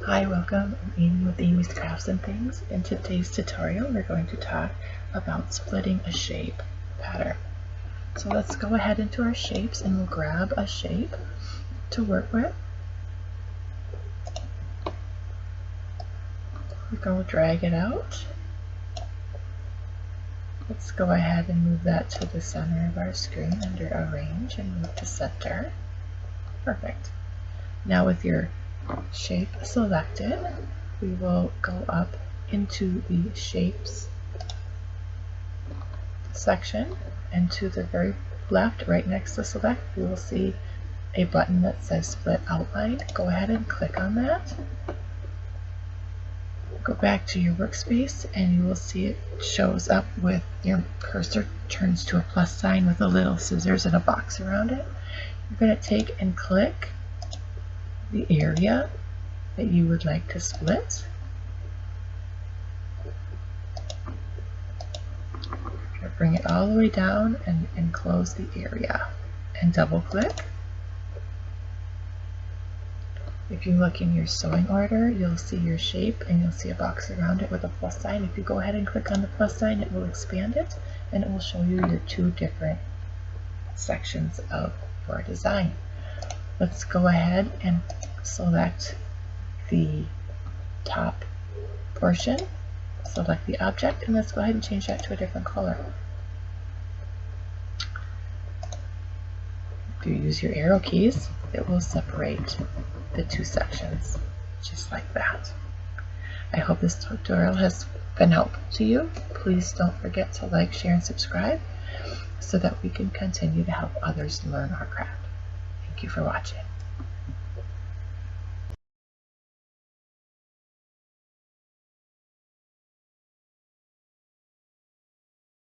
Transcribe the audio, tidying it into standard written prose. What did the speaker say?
Hi, welcome. I'm Amy with Amy's Crafts and Things. In today's tutorial, we're going to talk about splitting a shape pattern. So let's go ahead into our shapes and we'll grab a shape to work with. We're going to drag it out. Let's go ahead and move that to the center of our screen under Arrange and move to Center. Perfect. Now with your shape selected, we will go up into the Shapes section, and to the very left, right next to Select, you will see a button that says Split Outline. Go ahead and click on that. Go back to your workspace and you will see it shows up with your cursor turns to a plus sign with a little scissors and a box around it. You're going to take and click the area that you would like to split. Bring it all the way down and close the area and double click. If you look in your sewing order, you'll see your shape and you'll see a box around it with a plus sign. If you go ahead and click on the plus sign, it will expand it and it will show you your two different sections of your design. Let's go ahead and select the top portion, select the object, and let's go ahead and change that to a different color. If you use your arrow keys, it will separate the two sections, just like that. I hope this tutorial has been helpful to you. Please don't forget to like, share, and subscribe so that we can continue to help others learn our craft. Thank you for watching.